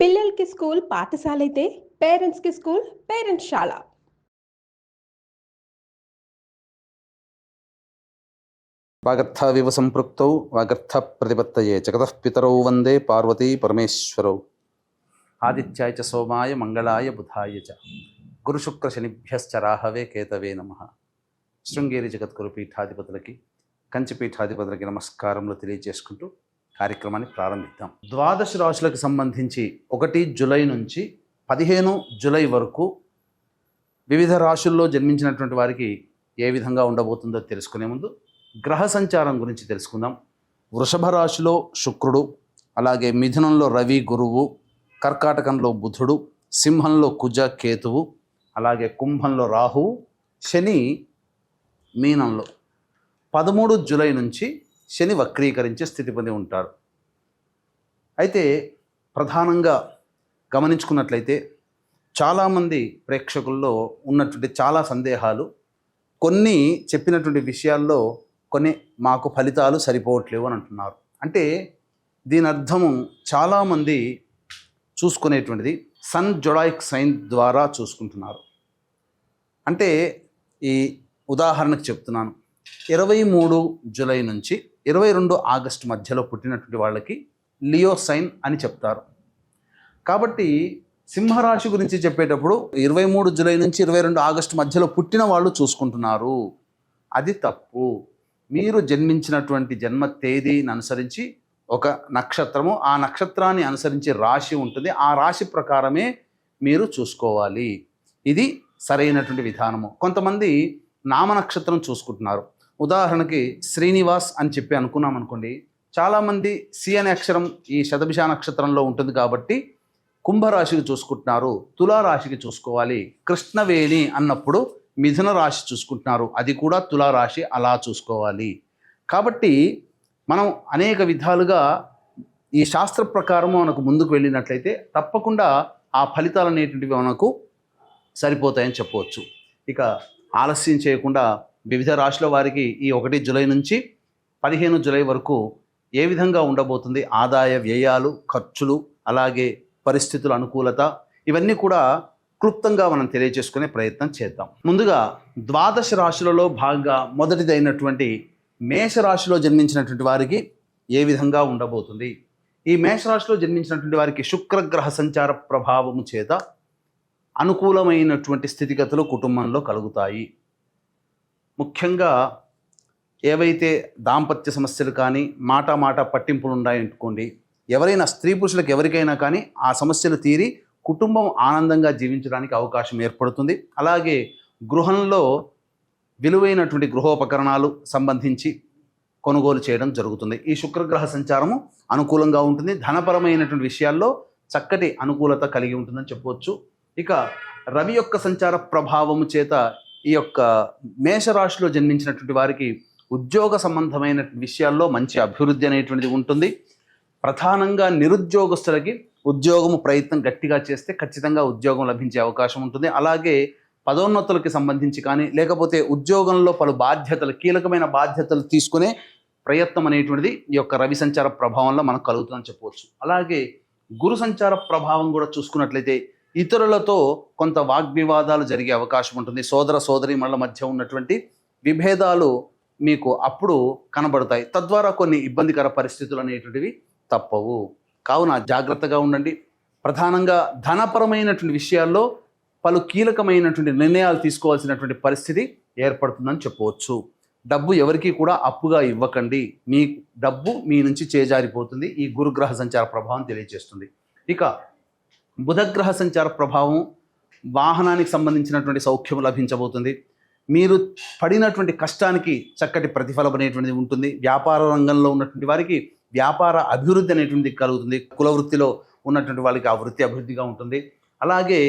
పిల్లలకి స్కూల్ పాఠశాల అయితే పేరెంట్స్కి స్కూల్ పేరెంట్స్శాల. వాగర్థావివ సంపృక్తౌ వాగర్థ ప్రతిపత్తయే జగతః పితరౌ వందే పార్వతీ పరమేశ్వరౌ. ఆదిత్యాయ చ సోమాయ మంగళాయ బుధాయ చ గురుశుక్ర శనిభ్యశ్చ రాహవే కేతవే నమః. శృంగేరి జగద్గురు పీఠాధిపతులకి కంచి పీఠాధిపతులకి నమస్కారములు తెలియజేసుకుంటూ కార్యక్రమాన్ని ప్రారంభిద్దాం. ద్వాదశ రాశులకు సంబంధించి 1 జూలై నుంచి 15 జూలై వరకు వివిధ రాశుల్లో జన్మించినటువంటి వారికి ఏ విధంగా ఉండబోతుందో తెలుసుకునే ముందు గ్రహ సంచారం గురించి తెలుసుకుందాం. వృషభ రాశిలో శుక్రుడు, అలాగే మిథునంలో రవి గురువు, కర్కాటకంలో బుధుడు, సింహంలో కుజ కేతువు, అలాగే కుంభంలో రాహువు, శని మీనంలో 13 జూలై నుంచి శని వక్రీకరించే స్థితి పొంది ఉంటారు. అయితే ప్రధానంగా గమనించుకున్నట్లయితే చాలామంది ప్రేక్షకుల్లో ఉన్నటువంటి చాలా సందేహాలు, కొన్ని చెప్పినటువంటి విషయాల్లో కొన్ని మాకు ఫలితాలు సరిపోవట్లేవు అని అంటున్నారు. అంటే దీని అర్థము చాలామంది చూసుకునేటువంటిది సన్ జొడాయిక్ సైన్ ద్వారా చూసుకుంటున్నారు. అంటే ఈ ఉదాహరణకు చెప్తున్నాను, 23 జూలై నుంచి 22 ఆగస్టు మధ్యలో పుట్టినటువంటి వాళ్ళకి లియో సైన్ అని చెప్తారు. కాబట్టి సింహరాశి గురించి చెప్పేటప్పుడు 23 జూలై నుంచి 22 ఆగస్టు మధ్యలో పుట్టిన వాళ్ళు చూసుకుంటున్నారు. అది తప్పు. మీరు జన్మించినటువంటి జన్మ తేదీని అనుసరించి ఒక నక్షత్రము, ఆ నక్షత్రాన్ని అనుసరించి రాశి ఉంటుంది, ఆ రాశి ప్రకారమే మీరు చూసుకోవాలి. ఇది సరైనటువంటి విధానము. కొంతమంది నామ నక్షత్రం చూసుకుంటున్నారు. ఉదాహరణకి శ్రీనివాస్ అని చెప్పి అనుకున్నాం అనుకోండి, చాలామంది సి అనే అక్షరం ఈ శతభిష నక్షత్రంలో ఉంటుంది కాబట్టి కుంభరాశికి చూసుకుంటున్నారు, తులారాశికి చూసుకోవాలి. కృష్ణవేణి అన్నప్పుడు మిథున రాశి చూసుకుంటున్నారు, అది కూడా తులారాశి, అలా చూసుకోవాలి. కాబట్టి మనం అనేక విధాలుగా ఈ శాస్త్ర ప్రకారము మనకు ముందుకు వెళ్ళినట్లయితే తప్పకుండా ఆ ఫలితాలు అనేటువంటివి మనకు సరిపోతాయని చెప్పవచ్చు. ఇక ఆలస్యం చేయకుండా వివిధ రాశుల వారికి ఈ 1 జూలై నుంచి 15 జూలై వరకు ఏ విధంగా ఉండబోతుంది, ఆదాయ వ్యయాలు, ఖర్చులు, అలాగే పరిస్థితుల అనుకూలత, ఇవన్నీ కూడా క్లుప్తంగా మనం తెలియజేసుకునే ప్రయత్నం చేద్దాం. ముందుగా ద్వాదశ రాశులలో భాగంగా మొదటిదైనటువంటి మేషరాశిలో జన్మించినటువంటి వారికి ఏ విధంగా ఉండబోతుంది. ఈ మేషరాశిలో జన్మించినటువంటి వారికి శుక్రగ్రహ సంచార ప్రభావము చేత అనుకూలమైనటువంటి స్థితిగతులు కుటుంబంలో కలుగుతాయి. ముఖ్యంగా ఏవైతే దాంపత్య సమస్యలు కానీ మాట పట్టింపులు ఉన్నాయనుకోండి, ఎవరైనా స్త్రీ పురుషులకు ఎవరికైనా కానీ ఆ సమస్యలు తీరి కుటుంబం ఆనందంగా జీవించడానికి అవకాశం ఏర్పడుతుంది. అలాగే గృహంలో విలువైనటువంటి గృహోపకరణాలు సంబంధించి కొనుగోలు చేయడం జరుగుతుంది. ఈ శుక్రగ్రహ సంచారము అనుకూలంగా ఉంటుంది. ధనపరమైనటువంటి విషయాల్లో చక్కటి అనుకూలత కలిగి ఉంటుందని చెప్పవచ్చు. ఇక రవి యొక్క సంచార ప్రభావము చేత ఈ యొక్క మేషరాశిలో జన్మించినటువంటి వారికి ఉద్యోగ సంబంధమైన విషయాల్లో మంచి అభివృద్ధి అనేటువంటిది ఉంటుంది. ప్రధానంగా నిరుద్యోగస్తులకి ఉద్యోగము ప్రయత్నం గట్టిగా చేస్తే ఖచ్చితంగా ఉద్యోగం లభించే అవకాశం ఉంటుంది. అలాగే పదోన్నతులకి సంబంధించి కానీ, లేకపోతే ఉద్యోగంలో పలు బాధ్యతలు, కీలకమైన బాధ్యతలు తీసుకునే ప్రయత్నం అనేటువంటిది ఈ యొక్క రవి సంచార ప్రభావంలో మనకు కలుగుతుందని చెప్పవచ్చు. అలాగే గురు సంచార ప్రభావం కూడా చూసుకున్నట్లయితే ఇతరులతో కొంత వాగ్వివాదాలు జరిగే అవకాశం ఉంటుంది. సోదర సోదరీమణుల మధ్య ఉన్నటువంటి విభేదాలు మీకు అప్పుడు కనబడతాయి. తద్వారా కొన్ని ఇబ్బందికర పరిస్థితులు అనేటువంటివి తప్పవు. కావున జాగ్రత్తగా ఉండండి. ప్రధానంగా ధనపరమైనటువంటి విషయాల్లో పలు కీలకమైనటువంటి నిర్ణయాలు తీసుకోవాల్సినటువంటి పరిస్థితి ఏర్పడుతుందని చెప్పవచ్చు. డబ్బు ఎవరికి కూడా అప్పుగా ఇవ్వకండి. మీ డబ్బు మీ నుంచి చేజారిపోతుంది. ఈ గురుగ్రహ సంచార ప్రభావం తెలియజేస్తుంది. ఇక బుధగ్రహ సంచార ప్రభావం, వాహనానికి సంబంధించినటువంటి సౌఖ్యం లభించబోతుంది. మీరు పడినటువంటి కష్టానికి చక్కటి ప్రతిఫలం అనేటువంటిది ఉంటుంది. వ్యాపార రంగంలో ఉన్నటువంటి వారికి వ్యాపార అభివృద్ధి అనేటువంటిది కలుగుతుంది. కుల వృత్తిలో ఉన్నటువంటి వాళ్ళకి ఆ వృత్తి అభివృద్ధిగా ఉంటుంది. అలాగే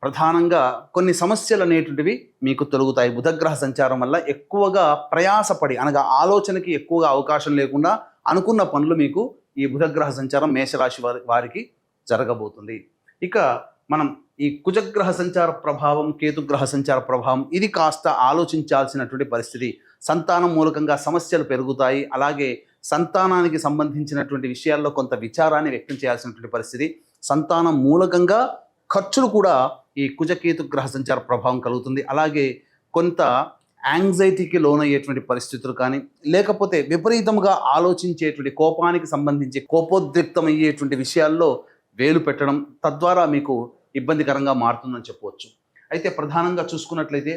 ప్రధానంగా కొన్ని సమస్యలు అనేటువంటివి మీకు తొలగుతాయి. బుధగ్రహ సంచారం వల్ల ఎక్కువగా ప్రయాసపడి, అనగా ఆలోచనకి ఎక్కువగా అవకాశం లేకుండా అనుకున్న పనులు మీకు ఈ బుధగ్రహ సంచారం మేషరాశి వారికి జరగబోతుంది. ఇక మనం ఈ కుజగ్రహ సంచార ప్రభావం, కేతుగ్రహ సంచార ప్రభావం, ఇది కాస్త ఆలోచించాల్సినటువంటి పరిస్థితి. సంతానం మూలకంగా సమస్యలు పెరుగుతాయి. అలాగే సంతానానికి సంబంధించినటువంటి విషయాల్లో కొంత విచారాన్ని వ్యక్తం చేయాల్సినటువంటి పరిస్థితి. సంతానం మూలకంగా ఖర్చులు కూడా ఈ కుజకేతు గ్రహ సంచార ప్రభావం కలుగుతుంది. అలాగే కొంత యాంగ్జైటీకి లోనయ్యేటువంటి పరిస్థితులు కానీ, లేకపోతే విపరీతంగా ఆలోచించేటువంటి కోపానికి సంబంధించి కోపోద్రిక్తమయ్యేటువంటి విషయాల్లో వేలు పెట్టడం, తద్వారా మీకు ఇబ్బందికరంగా మారుతుందని చెప్పవచ్చు. అయితే ప్రధానంగా చూసుకున్నట్లయితే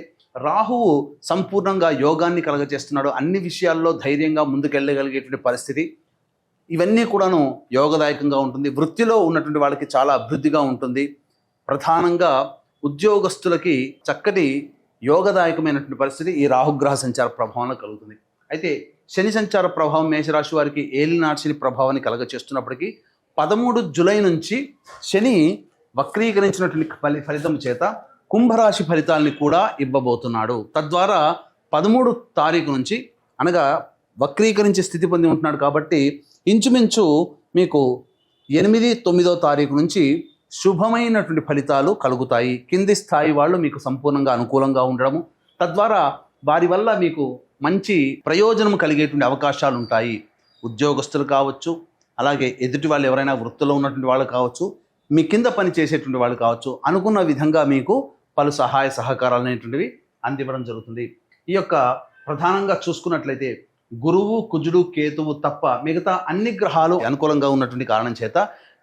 రాహువు సంపూర్ణంగా యోగాన్ని కలగజేస్తున్నాడు. అన్ని విషయాల్లో ధైర్యంగా ముందుకెళ్ళగలిగేటువంటి పరిస్థితి, ఇవన్నీ కూడాను యోగదాయకంగా ఉంటుంది. వృత్తిలో ఉన్నటువంటి వాళ్ళకి చాలా అభివృద్ధిగా ఉంటుంది. ప్రధానంగా ఉద్యోగస్తులకి చక్కటి యోగదాయకమైనటువంటి పరిస్థితి ఈ రాహుగ్రహ సంచార ప్రభావంలో కలుగుతుంది. అయితే శని సంచార ప్రభావం మేషరాశి వారికి ఏలినాటి శని ప్రభావాన్ని కలగచేస్తున్నప్పటికీ 13 జూలై నుంచి శని వక్రీకరించినటువంటి ఫలితం చేత కుంభరాశి ఫలితాలని కూడా ఇవ్వబోతున్నాడు. తద్వారా 13 తారీఖు నుంచి, అనగా వక్రీకరించే స్థితి పొంది ఉంటున్నాడు కాబట్టి ఇంచుమించు మీకు 8, 9వ తారీఖు నుంచి శుభమైనటువంటి ఫలితాలు కలుగుతాయి. కింది స్థాయి వాళ్ళు మీకు సంపూర్ణంగా అనుకూలంగా ఉండడము, తద్వారా వారి వల్ల మీకు మంచి ప్రయోజనం కలిగేటువంటి అవకాశాలు ఉంటాయి. ఉద్యోగస్తులు కావచ్చు, అలాగే ఎదుటి వాళ్ళు ఎవరైనా వృత్తిలో ఉన్నటువంటి వాళ్ళు కావచ్చు, మీ కింద పని చేసేటువంటి వాళ్ళు కావచ్చు, అనుకున్న విధంగా మీకు పలు సహాయ సహకారాలు అనేటువంటివి అందివ్వడం జరుగుతుంది. ఈ యొక్క ప్రధానంగా చూసుకున్నట్లయితే గురువు, కుజుడు, కేతువు తప్ప మిగతా అన్ని గ్రహాలు అనుకూలంగా ఉన్నటువంటి కారణం చేత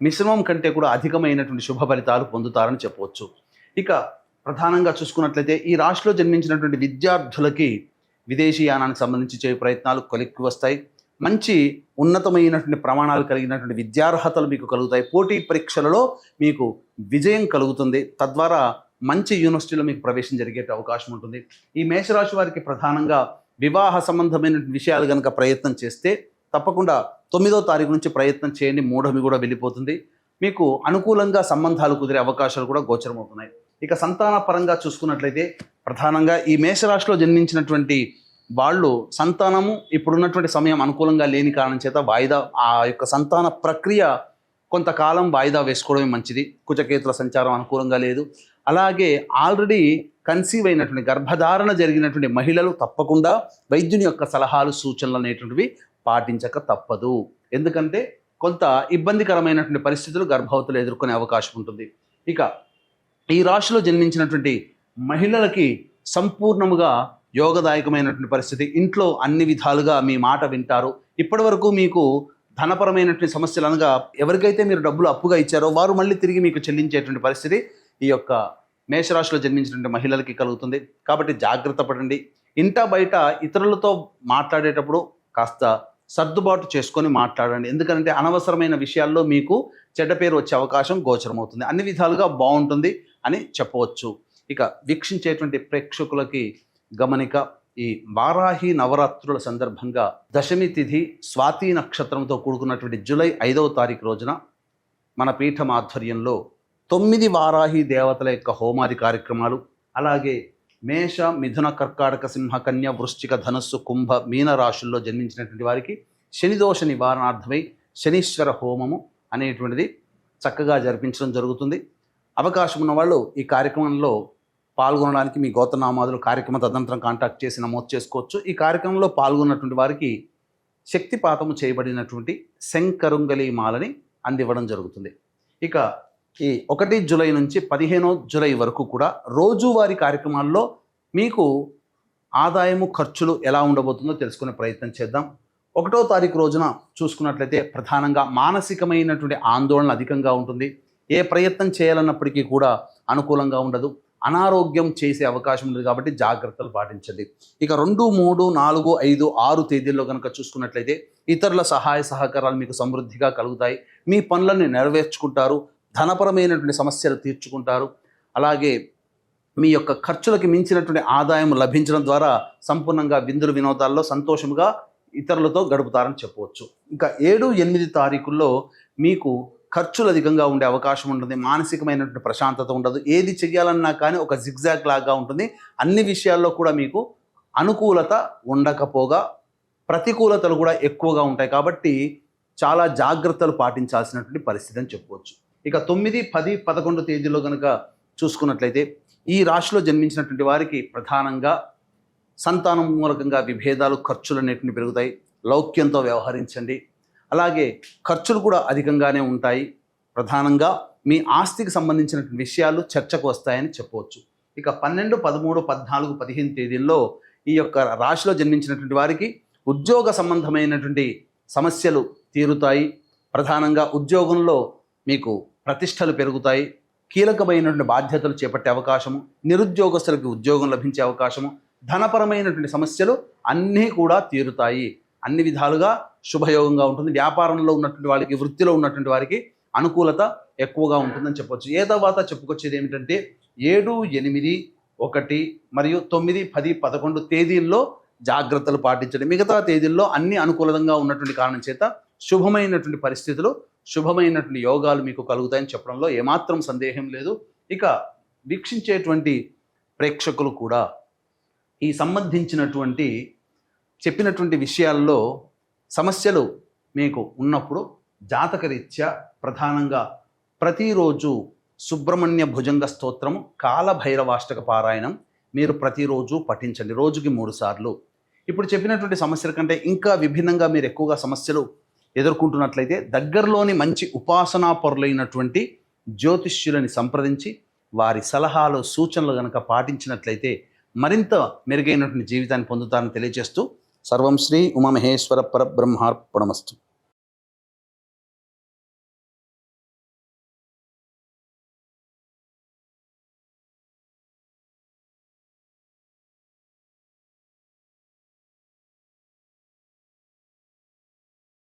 మిశ్రమం కంటే కూడా అధికమైనటువంటి శుభ ఫలితాలు పొందుతారని చెప్పవచ్చు. ఇక ప్రధానంగా చూసుకున్నట్లయితే ఈ రాశిలో జన్మించినటువంటి విద్యార్థులకి విదేశీయానానికి సంబంధించి చేయ ప్రయత్నాలు కొలిక్కి వస్తాయి. మంచి ఉన్నతమైనటువంటి ప్రమాణాలు కలిగినటువంటి విద్యార్హతలు మీకు కలుగుతాయి. పోటీ పరీక్షలలో మీకు విజయం కలుగుతుంది. తద్వారా మంచి యూనివర్సిటీలో మీకు ప్రవేశం జరిగే అవకాశం ఉంటుంది. ఈ మేషరాశి వారికి ప్రధానంగా వివాహ సంబంధమైన విషయాలు కనుక ప్రయత్నం చేస్తే తప్పకుండా 9వ తారీఖు నుంచి ప్రయత్నం చేయండి. మూఢమి కూడా వెళ్ళిపోతుంది. మీకు అనుకూలంగా సంబంధాలు కుదిరే అవకాశాలు కూడా గోచరమవుతున్నాయి. ఇక సంతాన పరంగా చూసుకున్నట్లయితే ప్రధానంగా ఈ మేషరాశిలో జన్మించినటువంటి వాళ్ళు సంతానము ఇప్పుడున్నటువంటి సమయం అనుకూలంగా లేని కారణం చేత ఆ యొక్క సంతాన ప్రక్రియ కొంతకాలం వాయిదా వేసుకోవడమే మంచిది. కుజకేతుల సంచారం అనుకూలంగా లేదు. అలాగే ఆల్రెడీ కన్సీవ్ అయినటువంటి గర్భధారణ జరిగినటువంటి మహిళలు తప్పకుండా వైద్యుని యొక్క సలహాలు, సూచనలు అనేటువంటివి పాటించక తప్పదు. ఎందుకంటే కొంత ఇబ్బందికరమైనటువంటి పరిస్థితులు గర్భవతులు ఎదుర్కొనే అవకాశం ఉంటుంది. ఇక ఈ రాశిలో జన్మించినటువంటి మహిళలకి సంపూర్ణముగా యోగదాయకమైనటువంటి పరిస్థితి. ఇంట్లో అన్ని విధాలుగా మీ మాట వింటారు. ఇప్పటి వరకు మీకు ధనపరమైనటువంటి సమస్యలు, అనగా ఎవరికైతే మీరు డబ్బులు అప్పుగా ఇచ్చారో వారు మళ్ళీ తిరిగి మీకు చెల్లించేటువంటి పరిస్థితి ఈ యొక్క మేషరాశిలో జన్మించినటువంటి మహిళలకి కలుగుతుంది. కాబట్టి జాగ్రత్త పడండి. ఇంట బయట ఇతరులతో మాట్లాడేటప్పుడు కాస్త సర్దుబాటు చేసుకొని మాట్లాడండి. ఎందుకంటే అనవసరమైన విషయాల్లో మీకు చెడ్డ పేరు వచ్చే అవకాశం గోచరమవుతుంది. అన్ని విధాలుగా బాగుంటుంది అని చెప్పవచ్చు. ఇక వీక్షించేటువంటి ప్రేక్షకులకి గమనిక, ఈ వారాహి నవరాత్రుల సందర్భంగా దశమి తిథి స్వాతి నక్షత్రంతో కూడుకున్నటువంటి జూలై 5వ తారీఖు రోజున మన పీఠం ఆధ్వర్యంలో 9 వారాహి దేవతల యొక్క హోమాది కార్యక్రమాలు, అలాగే మేష, మిథున, కర్కాటక, సింహ, కన్య, వృశ్చిక, ధనుస్సు, కుంభ, మీన రాశుల్లో జన్మించినటువంటి వారికి శనిదోష నివారణార్థమై శనీశ్వర హోమము అనేటువంటిది చక్కగా జరిపించడం జరుగుతుంది. అవకాశం ఉన్న వాళ్ళు ఈ కార్యక్రమంలో పాల్గొనడానికి మీ గోత్రనామాదులు కార్యక్రమ తదనంతరం కాంటాక్ట్ చేసి నమోదు చేసుకోవచ్చు. ఈ కార్యక్రమంలో పాల్గొన్నటువంటి వారికి శక్తిపాతము చేయబడినటువంటి శంకరుంగలి మాలని అందివ్వడం జరుగుతుంది. ఇక ఈ 1 జూలై నుంచి 15 జూలై వరకు కూడా రోజువారీ కార్యక్రమాల్లో మీకు ఆదాయము, ఖర్చులు ఎలా ఉండబోతుందో తెలుసుకునే ప్రయత్నం చేద్దాం. 1వ తారీఖు రోజున చూసుకున్నట్లయితే ప్రధానంగా మానసికమైనటువంటి ఆందోళన అధికంగా ఉంటుంది. ఏ ప్రయత్నం చేయాలన్నప్పటికీ కూడా అనుకూలంగా ఉండదు. అనారోగ్యం చేసే అవకాశం ఉంది కాబట్టి జాగ్రత్తలు పాటించండి. ఇక 2, 3, 4, 5, 6 తేదీల్లో కనుక చూసుకున్నట్లయితే ఇతరుల సహాయ సహకారాలు మీకు సమృద్ధిగా కలుగుతాయి. మీ పనులను నెరవేర్చుకుంటారు. ధనపరమైనటువంటి సమస్యలు తీర్చుకుంటారు. అలాగే మీ యొక్క ఖర్చులకి మించినటువంటి ఆదాయం లభించడం ద్వారా సంపూర్ణంగా విందులు వినోదాల్లో సంతోషంగా ఇతరులతో గడుపుతారని చెప్పవచ్చు. ఇంకా 7, 8 తారీఖుల్లో మీకు ఖర్చులు అధికంగా ఉండే అవకాశం ఉంటుంది. మానసికమైనటువంటి ప్రశాంతత ఉండదు. ఏది చెయ్యాలన్నా కానీ ఒక జిగ్జాగ్ లాగా ఉంటుంది. అన్ని విషయాల్లో కూడా మీకు అనుకూలత ఉండకపోగా ప్రతికూలతలు కూడా ఎక్కువగా ఉంటాయి. కాబట్టి చాలా జాగ్రత్తలు పాటించాల్సినటువంటి పరిస్థితి అని చెప్పవచ్చు. ఇక 9, 10, 11 తేదీలో కనుక చూసుకున్నట్లయితే ఈ రాశిలో జన్మించినటువంటి వారికి ప్రధానంగా సంతానం మూలకంగా విభేదాలు, ఖర్చులు అనేటివి పెరుగుతాయి. లౌక్యంతో వ్యవహరించండి. అలాగే ఖర్చులు కూడా అధికంగానే ఉంటాయి. ప్రధానంగా మీ ఆస్తికి సంబంధించినటువంటి విషయాలు చర్చకు వస్తాయని చెప్పవచ్చు. ఇక 12, 13, 14, 15 తేదీల్లో ఈ యొక్క రాశిలో జన్మించినటువంటి వారికి ఉద్యోగ సంబంధమైనటువంటి సమస్యలు తీరుతాయి. ప్రధానంగా ఉద్యోగంలో మీకు ప్రతిష్టలు పెరుగుతాయి, కీలకమైనటువంటి బాధ్యతలు చేపట్టే అవకాశము, నిరుద్యోగస్తులకు ఉద్యోగం లభించే అవకాశము, ధనపరమైనటువంటి సమస్యలు అన్నీ కూడా తీరుతాయి. అన్ని విధాలుగా శుభయోగంగా ఉంటుంది. వ్యాపారంలో ఉన్నటువంటి వారికి, వృత్తిలో ఉన్నటువంటి వారికి అనుకూలత ఎక్కువగా ఉంటుందని చెప్పవచ్చు. ఏ తర్వాత చెప్పుకొచ్చేది ఏమిటంటే 7, 8, 1 మరియు 9, 10, 11 తేదీల్లో జాగ్రత్తలు పాటించండి. మిగతా తేదీల్లో అన్ని అనుకూలంగా ఉన్నటువంటి కారణం చేత శుభమైనటువంటి పరిస్థితులు, శుభమైనటువంటి యోగాలు మీకు కలుగుతాయని చెప్పడంలో ఏమాత్రం సందేహం లేదు. ఇక వీక్షించేటువంటి ప్రేక్షకులు కూడా ఈ సంబంధించినటువంటి చెప్పినటువంటి విషయాల్లో సమస్యలు మీకు ఉన్నప్పుడు జాతకరీత్యా ప్రధానంగా ప్రతిరోజు సుబ్రహ్మణ్య భుజంగ స్తోత్రము, కాలభైరవాష్టక పారాయణం మీరు ప్రతిరోజు పఠించండి, రోజుకి 3 సార్లు. ఇప్పుడు చెప్పినటువంటి సమస్యల కంటే ఇంకా విభిన్నంగా మీరు ఎక్కువగా సమస్యలు ఎదుర్కొంటున్నట్లయితే దగ్గరలోని మంచి ఉపాసనా పరులైనటువంటి జ్యోతిష్యులని సంప్రదించి వారి సలహాలు, సూచనలు కనుక పాటించినట్లయితే మరింత మెరుగైనటువంటి జీవితాన్ని పొందుతారని తెలియజేస్తూ సర్వం శ్రీ ఉమామహేశ్వర పరబ్రహ్మార్పణమస్తు.